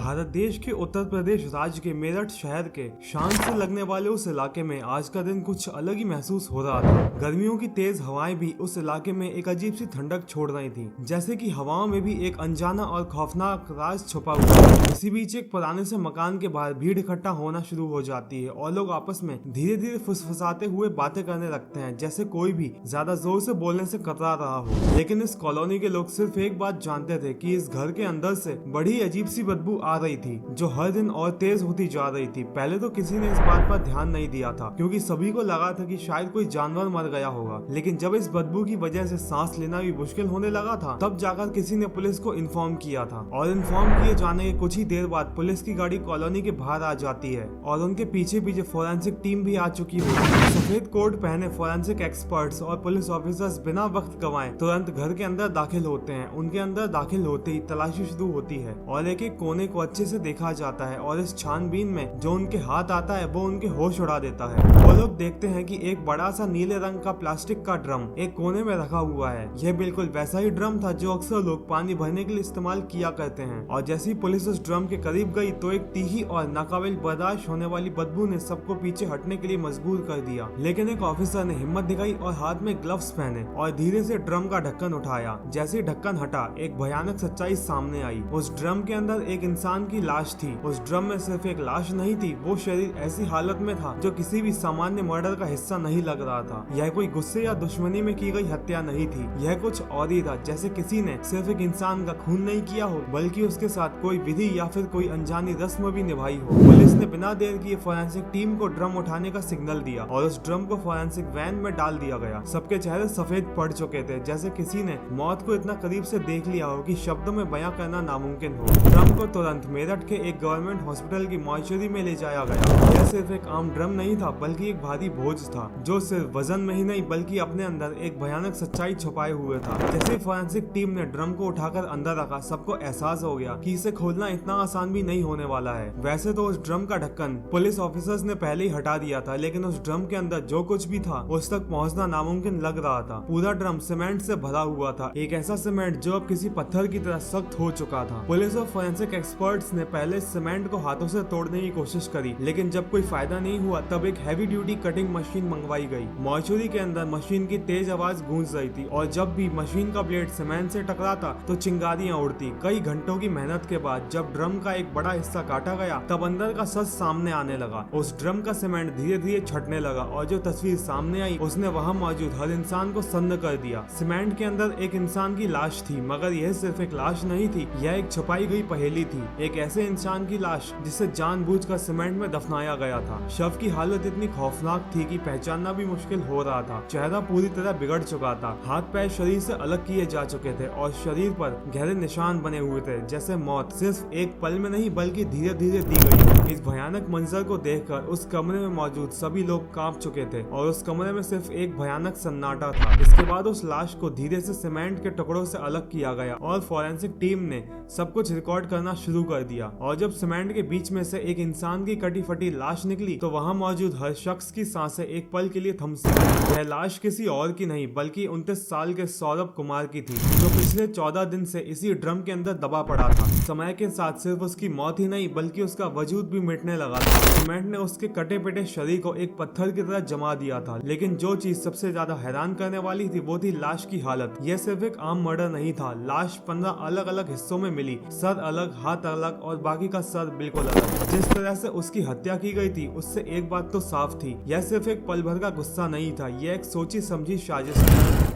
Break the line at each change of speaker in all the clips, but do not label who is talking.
भारत देश के उत्तर प्रदेश राज्य के मेरठ शहर के शान से लगने वाले उस इलाके में आज का दिन कुछ अलग ही महसूस हो रहा था। गर्मियों की तेज हवाएं भी उस इलाके में एक अजीब सी ठंडक छोड़ रही थी, जैसे कि हवाओं में भी एक अनजाना और खौफनाक राज छुपा हुआ है। इसी बीच एक पुराने से मकान के बाहर भीड़ इकट्ठा होना शुरू हो जाती है और लोग आपस में धीरे धीरे फुसफुसाते हुए बातें करने लगते हैं, जैसे कोई भी ज्यादा जोर से बोलने से कतरा रहा हो। लेकिन इस कॉलोनी के लोग सिर्फ एक बात जानते थे कि इस घर के अंदर से बड़ी अजीब सी बदबू आ रही थी, जो हर दिन और तेज होती जा रही थी। पहले तो किसी ने इस बात पर ध्यान नहीं दिया था, क्योंकि सभी को लगा था कि शायद कोई जानवर मर गया होगा। लेकिन जब इस बदबू की वजह से सांस लेना भी मुश्किल होने लगा था, तब जाकर किसी ने पुलिस को इन्फॉर्म किया था। और इन्फॉर्म किए जाने के कुछ ही देर बाद पुलिस की गाड़ी कॉलोनी के बाहर आ जाती है और उनके पीछे पीछे फोरेंसिक टीम भी आ चुकी होती है। सफेद कोट पहने फोरेंसिक एक्सपर्ट्स और पुलिस ऑफिसर्स बिना वक्त गंवाए तुरंत घर के अंदर दाखिल होते हैं। उनके अंदर दाखिल होते ही तलाशी शुरू होती है और एक एक कोने को अच्छे से देखा जाता है, और इस छानबीन में जो उनके हाथ आता है वो उनके होश उड़ा देता है। वो लोग देखते हैं कि एक बड़ा सा नीले रंग का प्लास्टिक का ड्रम एक कोने में रखा हुआ है। यह बिल्कुल वैसा ही ड्रम था जो अक्सर लोग पानी भरने के लिए इस्तेमाल किया करते हैं। और जैसे ही पुलिस उस ड्रम के करीब गई तो एक तीखी और नाकाबिल बर्दाश्त होने वाली बदबू ने सबको पीछे हटने के लिए मजबूर कर दिया। लेकिन एक ऑफिसर ने हिम्मत दिखाई और हाथ में ग्लव्स पहने और धीरे से ड्रम का ढक्कन उठाया। जैसे ही ढक्कन हटा, एक भयानक सच्चाई सामने आई। उस ड्रम के अंदर एक इंसान की लाश थी। उस ड्रम में सिर्फ एक लाश नहीं थी, वो शरीर ऐसी हालत में था जो किसी भी सामान्य मर्डर का हिस्सा नहीं लग रहा था। यह कोई गुस्से या दुश्मनी में की गई हत्या नहीं थी, यह कुछ और ही था। जैसे किसी ने सिर्फ एक इंसान का खून नहीं किया हो, बल्कि उसके साथ कोई विधि या फिर कोई अनजानी रस्म भी निभाई हो। पुलिस ने बिना देर किए फोरेंसिक टीम को ड्रम उठाने का सिग्नल दिया और उस ड्रम को फोरेंसिक वैन में डाल दिया गया। सबके चेहरे सफेद पड़ चुके थे, जैसे किसी ने मौत को इतना करीब से देख लिया हो कि शब्दों में बयां करना नामुमकिन हो। ड्रम को तुरंत मेरठ के एक गवर्नमेंट हॉस्पिटल की मॉर्चरी में ले जाया गया। यह सिर्फ एक आम ड्रम नहीं था, बल्कि एक भारी बोझ था, जो सिर्फ वजन में ही नहीं बल्कि अपने अंदर एक भयानक सच्चाई छुपाए हुए था। जैसे फोरेंसिक टीम ने ड्रम को उठाकर अंदर रखा, सबको एहसास हो गया कि इसे खोलना इतना आसान भी नहीं होने वाला है। वैसे तो उस ड्रम का ढक्कन पुलिस ऑफिसर्स ने पहले ही हटा दिया था, लेकिन उस ड्रम के अंदर जो कुछ भी था उस तक पहुंचना नामुमकिन लग रहा था। पूरा ड्रम सीमेंट से भरा हुआ था, एक ऐसा सीमेंट जो अब किसी पत्थर की तरह सख्त हो चुका था। पुलिस और फोरेंसिक एक्सपर्ट्स ने पहले सीमेंट को हाथों से तोड़ने की कोशिश करी, लेकिन जब कोई फायदा नहीं हुआ तब एक हैवी ड्यूटी कटिंग मशीन मंगवाई गई। मॉर्चरी के अंदर मशीन की तेज आवाज गूंज रही थी और जब भी मशीन का ब्लेड सीमेंट से टकराता तो चिंगारियां उड़ती। कई घंटों की मेहनत के बाद जब ड्रम का एक बड़ा हिस्सा काटा गया, तब अंदर का सच सामने आने लगा। उस ड्रम का सीमेंट धीरे धीरे छटने लगा और जो तस्वीर सामने आई उसने वहां मौजूद हर इंसान को सन्न कर दिया। सीमेंट के अंदर एक इंसान की लाश थी, मगर यह सिर्फ एक लाश नहीं थी, यह एक छुपाई गई पहेली थी। एक ऐसे इंसान की लाश जिसे जानबूझकर सीमेंट में दफनाया गया था। शव की हालत इतनी खौफनाक थी कि पहचानना भी मुश्किल हो रहा था। चेहरा पूरी तरह बिगड़ चुका था, हाथ पैर शरीर से अलग किए जा चुके थे और शरीर पर गहरे निशान बने हुए थे, जैसे मौत सिर्फ एक पल में नहीं बल्कि धीरे धीरे दी गई। इस भयानक मंजर को देखकर उस कमरे में मौजूद सभी लोग कांप चुके थे और उस कमरे में सिर्फ एक भयानक सन्नाटा था। इसके बाद उस लाश को धीरे से सीमेंट के टुकड़ों से अलग किया गया और फोरेंसिक टीम ने सब कुछ रिकॉर्ड करना शुरू कर दिया। और जब सीमेंट के बीच में से एक इंसान की कटी फटी लाश निकली तो वहां मौजूद हर शख्स की सांसें एक पल के लिए थम सी। यह लाश किसी और की नहीं बल्कि 29 साल के सौरभ कुमार की थी, जो पिछले 14 दिन से इसी ड्रम के अंदर दबा पड़ा था। समय के साथ सिर्फ उसकी मौत ही नहीं बल्कि उसका वजूद भी मिटने लगा था। सीमेंट ने उसके कटे पिटे शरीर को एक पत्थर की तरह जमा दिया था। लेकिन जो चीज सबसे ज्यादा हैरान करने वाली थी वो थी लाश की हालत। यह सिर्फ एक आम मर्डर नहीं था। लाश 15 अलग अलग हिस्सों में मिली, सर अलग, हाथ अलग और बाकी का सर बिल्कुल अलग। जिस तरह से उसकी हत्या की गई थी उससे एक बात तो साफ थी, यह सिर्फ एक पल भर का गुस्सा नहीं था, यह एक सोची समझी साजिश थी।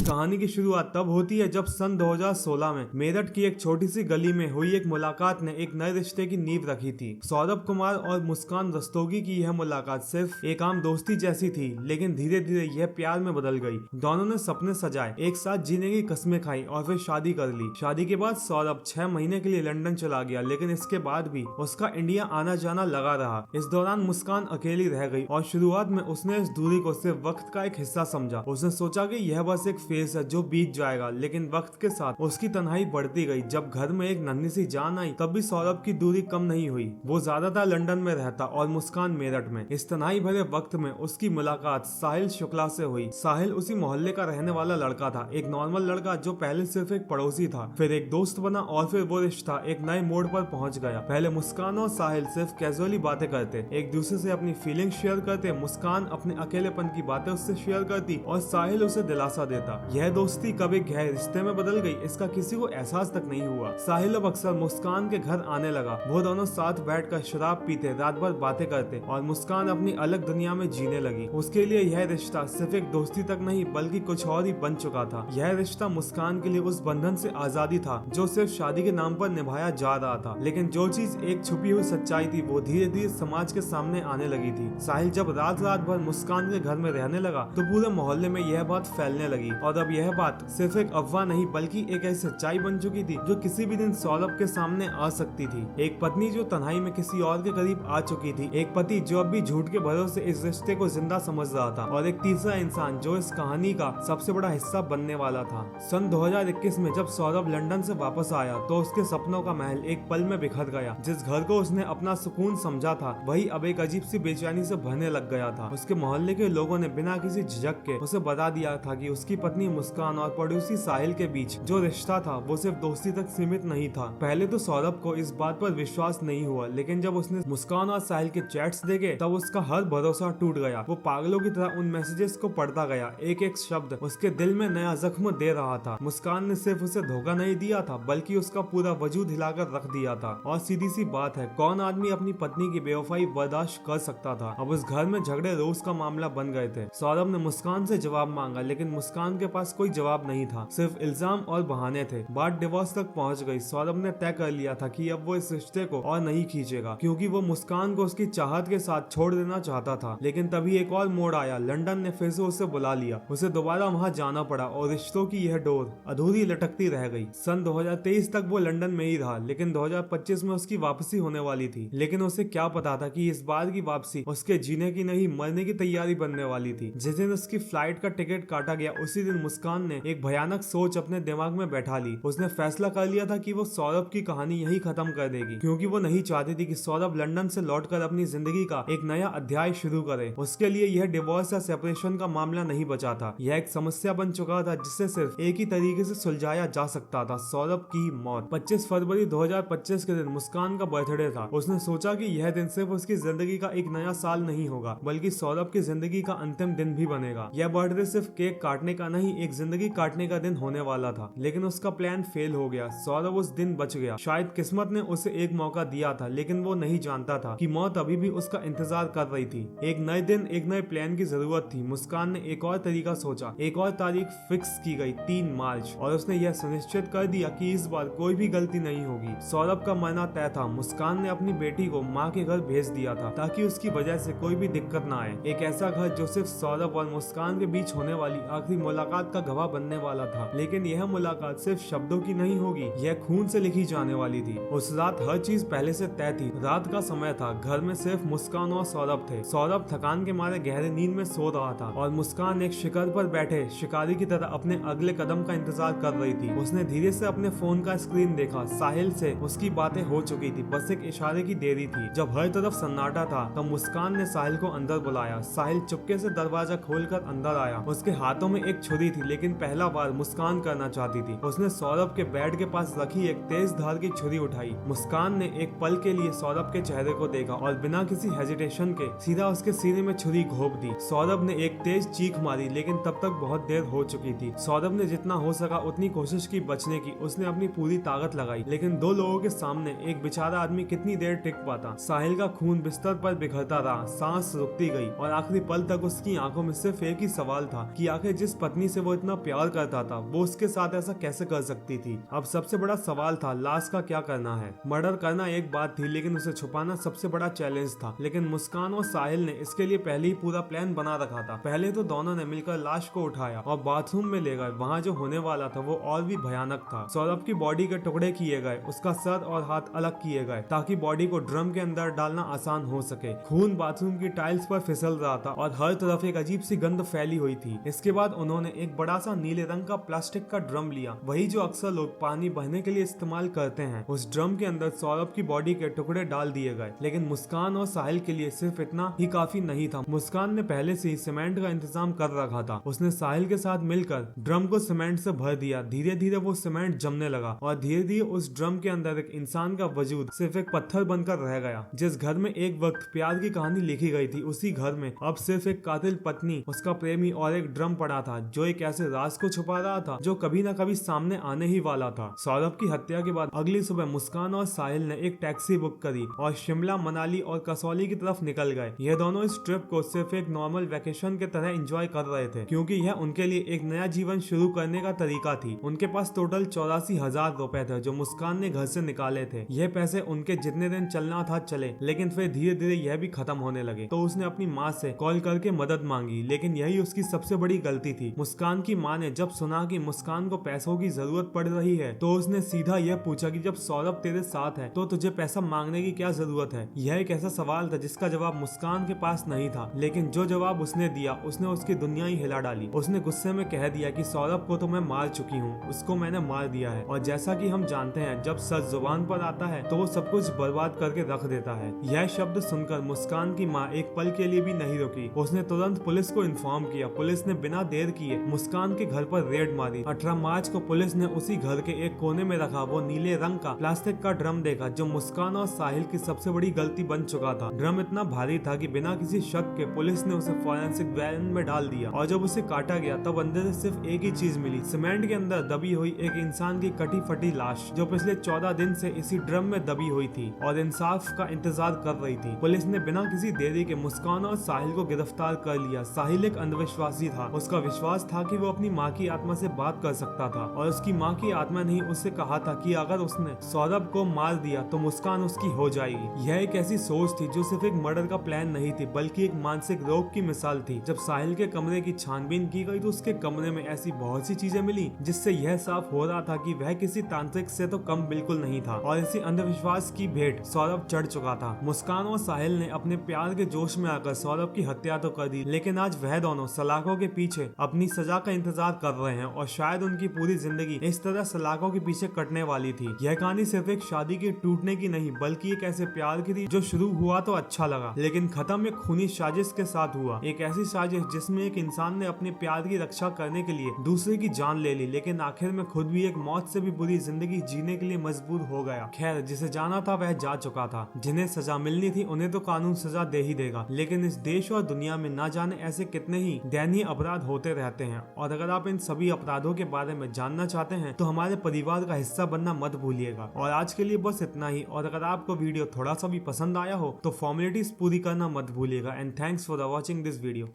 कहानी की शुरुआत तब होती है जब सन 2016 में मेरठ की एक छोटी सी गली में हुई एक मुलाकात ने एक नए रिश्ते की नींव रखी थी। सौरभ कुमार और मुस्कान रस्तोगी की यह मुलाकात सिर्फ एक आम दोस्ती जैसी थी, लेकिन धीरे धीरे यह प्यार में बदल गई। दोनों ने सपने सजाए, एक साथ जीने की कस्में खाई और फिर शादी कर ली। शादी के बाद सौरभ 6 महीने के लिए लंदन चला गया, लेकिन इसके बाद भी उसका इंडिया आना जाना लगा रहा। इस दौरान मुस्कान अकेली रह गई और शुरुआत में उसने इस दूरी को सिर्फ वक्त का एक हिस्सा समझा। उसने सोचा कि यह बस एक फेज देश है जो बीत जाएगा, लेकिन वक्त के साथ उसकी तन्हाई बढ़ती गई। जब घर में एक नन्ही सी जान आई तब भी सौरभ की दूरी कम नहीं हुई। वो ज्यादातर लंदन में रहता और मुस्कान मेरठ में। इस तन्हाई भरे वक्त में उसकी मुलाकात साहिल शुक्ला से हुई। साहिल उसी मोहल्ले का रहने वाला लड़का था, एक नॉर्मल लड़का जो पहले सिर्फ एक पड़ोसी था, फिर एक दोस्त बना और फिर वो रिश्ता एक नए मोड़ पर पहुंच गया। पहले मुस्कान और साहिल सिर्फ कैजुअली बातें करते, एक दूसरे से अपनी फीलिंग शेयर करते। मुस्कान अपने अकेलेपन की बातें उससे शेयर करती और साहिल उसे दिलासा देता। यह दोस्ती कब एक गहरे रिश्ते में बदल गई इसका किसी को एहसास तक नहीं हुआ। साहिल अब अक्सर मुस्कान के घर आने लगा। वो दोनों साथ बैठकर शराब पीते, रात भर बातें करते और मुस्कान अपनी अलग दुनिया में जीने लगी। उसके लिए यह रिश्ता सिर्फ एक दोस्ती तक नहीं बल्कि कुछ और ही बन चुका था। यह रिश्ता मुस्कान के लिए उस बंधन से आजादी था जो सिर्फ शादी के नाम पर निभाया जा रहा था। लेकिन जो चीज एक छुपी हुई सच्चाई थी वो धीरे धीरे समाज के सामने आने लगी थी। साहिल जब रात रात भर मुस्कान के घर में रहने लगा तो पूरे मोहल्ले में यह बात फैलने लगी और अब यह बात सिर्फ एक अफवाह नहीं बल्कि एक ऐसी सच्चाई बन चुकी थी जो किसी भी दिन सौरभ के सामने आ सकती थी। एक पत्नी जो तन्हाई में किसी और के करीब आ चुकी थी, एक पति जो अब भी झूठ के भरोसे इस रिश्ते को जिंदा समझ रहा था और एक तीसरा इंसान जो इस कहानी का सबसे बड़ा हिस्सा बनने वाला था। सन 2021 में जब सौरभ लंदन से वापस आया तो उसके सपनों का महल एक पल में बिखर गया। जिस घर को उसने अपना सुकून समझा था वही अब एक अजीब सी बेचैनी से भरने लग गया था। उसके मोहल्ले के लोगों ने बिना किसी झिझक के उसे बता दिया था कि उसकी पत्नी मुस्कान और पड़ोसी साहिल के बीच जो रिश्ता था वो सिर्फ दोस्ती तक सीमित नहीं था। पहले तो सौरभ को इस बात पर विश्वास नहीं हुआ, लेकिन जब उसने मुस्कान और साहिल के चैट्स देखे तब उसका हर भरोसा टूट गया। वो पागलों की तरह उन मैसेजेस को पढ़ता गया, एक एक शब्द उसके दिल में नया जख्म दे रहा था। मुस्कान ने सिर्फ उसे धोखा नहीं दिया था बल्कि उसका पूरा वजूद हिलाकर रख दिया था। और सीधी सी बात है, कौन आदमी अपनी पत्नी की बेवफाई बर्दाश्त कर सकता था। अब उस घर में झगड़े रोज का मामला बन गए थे। सौरभ ने मुस्कान से जवाब मांगा लेकिन मुस्कान के पास कोई जवाब नहीं था, सिर्फ इल्जाम और बहाने थे। बात डिवोर्स तक पहुंच गई। सौरभ ने तय कर लिया था कि अब वो इस रिश्ते को और नहीं खींचेगा क्योंकि वो मुस्कान को उसकी चाहत के साथ छोड़ देना चाहता था। लेकिन तभी एक और मोड़ आया। लंदन ने फिर से उसे बुला लिया। उसे दोबारा वहां जाना पड़ा और रिश्तों की यह डोर अधूरी लटकती रह गई। सन 2023 तक वो लंदन में ही रहा, लेकिन 2025 में उसकी वापसी होने वाली थी। लेकिन उसे क्या पता था कि इस बार की वापसी उसके जीने की नहीं मरने की तैयारी बनने वाली थी। जिस दिन उसकी फ्लाइट का टिकट काटा गया उसी दिन मुस्कान ने एक भयानक सोच अपने दिमाग में बैठा ली। उसने फैसला कर लिया था कि वो सौरभ की कहानी यही खत्म कर देगी क्योंकि वो नहीं चाहती थी कि सौरभ लंदन से लौटकर अपनी जिंदगी का एक नया अध्याय शुरू करे। उसके लिए यह डिवोर्स या सेपरेशन का मामला नहीं बचा था, यह एक समस्या बन चुका था जिसे सिर्फ एक ही तरीके से सुलझाया जा सकता था, सौरभ की मौत। 25 फरवरी 2025 के दिन मुस्कान का बर्थडे था। उसने सोचा कि यह दिन सिर्फ उसकी जिंदगी का एक नया साल नहीं होगा बल्कि सौरभ की जिंदगी का अंतिम दिन भी बनेगा। यह बर्थडे सिर्फ केक काटने का नहीं, एक जिंदगी काटने का दिन होने वाला था। लेकिन उसका प्लान फेल हो गया। सौरभ उस दिन बच गया। शायद किस्मत ने उसे एक मौका दिया था, लेकिन वो नहीं जानता था कि मौत अभी भी उसका इंतजार कर रही थी। एक नए दिन, एक नए प्लान की जरूरत थी। मुस्कान ने एक और तरीका सोचा। एक और तारीख फिक्स की गई, 3 मार्च, और उसने यह सुनिश्चित कर दिया कि इस बार कोई भी गलती नहीं होगी। सौरभ का मरना तय था। मुस्कान ने अपनी बेटी को माँ के घर भेज दिया था ताकि उसकी वजह से कोई भी दिक्कत ना आए। एक ऐसा घर जो सिर्फ सौरभ और मुस्कान के बीच होने वाली आखिरी मुलाकात का गवाह बनने वाला था। लेकिन यह मुलाकात सिर्फ शब्दों की नहीं होगी, यह खून से लिखी जाने वाली थी। उस रात हर चीज पहले से तय थी। रात का समय था, घर में सिर्फ मुस्कान और सौरभ थे। सौरभ थकान के मारे गहरे नींद में सो रहा था और मुस्कान एक शिकार पर बैठे शिकारी की तरह अपने अगले कदम का इंतजार कर रही थी। उसने धीरे से अपने फोन का स्क्रीन देखा। साहिल से उसकी बातें हो चुकी थी, बस एक इशारे की देरी थी। जब हर तरफ सन्नाटा था तब मुस्कान ने साहिल को अंदर बुलाया। साहिल चुपके से दरवाजा खोलकर अंदर आया। उसके हाथों में एक छुरी थी, लेकिन पहला बार मुस्कान करना चाहती थी। उसने सौरभ के बेड के पास रखी एक तेज धार की छुरी उठाई। मुस्कान ने एक पल के लिए सौरभ के चेहरे को देखा और बिना किसी हेजिटेशन के सीधा उसके सीने में छुरी घोंप दी। सौरभ ने एक तेज चीख मारी, लेकिन तब तक बहुत देर हो चुकी थी। सौरभ ने जितना हो सका उतनी कोशिश की बचने की। उसने अपनी पूरी ताकत लगाई, लेकिन 2 लोगों के सामने एक बेचारा आदमी कितनी देर टिक पाता। साहिल का खून बिस्तर पर बिखरता रहा, सांस रुकती गई और आखिरी पल तक उसकी आंखों में सिर्फ एक ही सवाल था कि आखिर जिस पत्नी से वो इतना प्यार करता था वो उसके साथ ऐसा कैसे कर सकती थी। अब सबसे बड़ा सवाल था लाश का क्या करना है। मर्डर करना एक बात थी, लेकिन उसे छुपाना सबसे बड़ा चैलेंज था। लेकिन मुस्कान और साहिल ने इसके लिए पहले ही पूरा प्लान बना रखा था। पहले तो दोनों ने मिलकर लाश को उठाया और बाथरूम में ले गए। वहाँ जो होने वाला था वो और भी भयानक था। सौरभ की बॉडी के टुकड़े किए गए, उसका सर और हाथ अलग किए गए ताकि बॉडी को ड्रम के अंदर डालना आसान हो सके। खून बाथरूम की टाइल्स पर फिसल रहा था और हर तरफ एक अजीब सी गंध फैली हुई थी। इसके बाद उन्होंने एक एक बड़ा सा नीले रंग का प्लास्टिक का ड्रम लिया, वही जो अक्सर लोग पानी भरने के लिए इस्तेमाल करते हैं। उस ड्रम के अंदर सौरभ की बॉडी के टुकड़े डाल दिए गए, लेकिन मुस्कान और साहिल के लिए सिर्फ इतना ही काफी नहीं था। मुस्कान ने पहले से ही सीमेंट का इंतजाम कर रखा था। उसने साहिल के साथ मिलकर ड्रम को सीमेंट से भर दिया। धीरे धीरे वो सीमेंट जमने लगा और धीरे धीरे उस ड्रम के अंदर एक इंसान का वजूद सिर्फ एक पत्थर बनकर रह गया। जिस घर में एक वक्त प्यार की कहानी लिखी गई थी, उसी घर में अब सिर्फ एक कातिल पत्नी, उसका प्रेमी और एक ड्रम पड़ा था जो एक ऐसे राज को छुपा रहा था जो कभी न कभी सामने आने ही वाला था। सौरभ की हत्या के बाद अगली सुबह मुस्कान और साहिल ने एक टैक्सी बुक करी और शिमला, मनाली और कसौली की तरफ निकल गए। ये दोनों इस ट्रिप को सिर्फ एक नॉर्मल वेकेशन के तरह एंजॉय कर रहे थे, क्योंकि यह उनके लिए एक नया जीवन शुरू करने का तरीका थी। उनके पास टोटल 84,000 रुपए थे जो मुस्कान ने घर से निकाले थे। यह पैसे उनके जितने दिन चलना था चले, लेकिन फिर धीरे धीरे यह भी खत्म होने लगे। तो उसने अपनी माँ से कॉल करके मदद मांगी, लेकिन यही उसकी सबसे बड़ी गलती थी। मुस्कान की माँ ने जब सुना कि मुस्कान को पैसों की जरूरत पड़ रही है, तो उसने सीधा यह पूछा कि जब सौरभ तेरे साथ है तो तुझे पैसा मांगने की क्या जरूरत है। यह एक ऐसा सवाल था जिसका जवाब मुस्कान के पास नहीं था, लेकिन जो जवाब उसने दिया उसने उसकी दुनिया ही हिला डाली। उसने गुस्से में कह दिया कि सौरभ को तो मैं मार चुकी हूँ, उसको मैंने मार दिया है। और जैसा कि हम जानते हैं, जब सच जुबान पर आता है तो वो सब कुछ बर्बाद करके रख देता है। यह शब्द सुनकर मुस्कान की माँ एक पल के लिए भी नहीं रुकी। उसने तुरंत पुलिस को इन्फॉर्म किया। पुलिस ने बिना देर किए मुस्कान के घर पर रेड मारी। 18 मार्च को पुलिस ने उसी घर के एक कोने में रखा वो नीले रंग का प्लास्टिक का ड्रम देखा, जो मुस्कान और साहिल की सबसे बड़ी गलती बन चुका था। ड्रम इतना भारी था कि बिना किसी शक के पुलिस ने उसे फॉरेंसिक वैन में डाल दिया, और जब उसे काटा गया तब अंदर से सिर्फ एक ही चीज मिली, सीमेंट के अंदर दबी हुई एक इंसान की कटी फटी लाश, जो पिछले 14 दिन से इसी ड्रम में दबी हुई थी और इंसाफ का इंतजार कर रही थी। पुलिस ने बिना किसी देरी के मुस्कान और साहिल को गिरफ्तार कर लिया। साहिल एक अंधविश्वासी था। उसका विश्वास था कि वो अपनी माँ की आत्मा से बात कर सकता था, और उसकी माँ की आत्मा ने उससे कहा था कि अगर उसने सौरभ को मार दिया तो मुस्कान उसकी हो जाएगी। यह एक ऐसी सोच थी जो सिर्फ एक मर्डर का प्लान नहीं थी, बल्कि एक मानसिक रोग की मिसाल थी। जब साहिल के कमरे की छानबीन की गई तो उसके कमरे में ऐसी बहुत सी चीजें मिली जिससे यह साफ हो रहा था कि वह किसी तांत्रिक से तो कम बिल्कुल नहीं था, और इसी अंधविश्वास की भेंट सौरभ चढ़ चुका था। मुस्कान और साहिल ने अपने प्यार के जोश में आकर सौरभ की हत्या तो कर दी, लेकिन आज वह दोनों सलाखों के पीछे अपनी सजा का इंतजार कर रहे हैं, और शायद उनकी पूरी जिंदगी इस तरह सलाखों के पीछे कटने वाली थी। यह कहानी सिर्फ एक शादी के टूटने की नहीं, बल्कि एक ऐसे प्यार की थी जो शुरू हुआ तो अच्छा लगा, लेकिन खत्म एक खूनी साजिश के साथ हुआ। एक ऐसी साजिश जिसमें एक इंसान ने अपने प्यार की रक्षा करने के लिए दूसरे की जान ले ली, लेकिन आखिर में खुद भी एक मौत से भी बुरी जिंदगी जीने के लिए मजबूर हो गया। खैर, जिसे जाना था वह जा चुका था। जिन्हें सजा मिलनी थी उन्हें तो कानून सजा दे ही देगा, लेकिन इस देश और दुनिया में ना जाने ऐसे कितने ही दयनीय अपराध होते रहते हैं। और अगर आप इन सभी अपराधों के बारे में जानना चाहते हैं तो हमारे परिवार का हिस्सा बनना मत भूलिएगा। और आज के लिए बस इतना ही। और अगर आपको वीडियो थोड़ा सा भी पसंद आया हो तो फॉर्मेलिटीज पूरी करना मत भूलिएगा। And thanks for watching this video.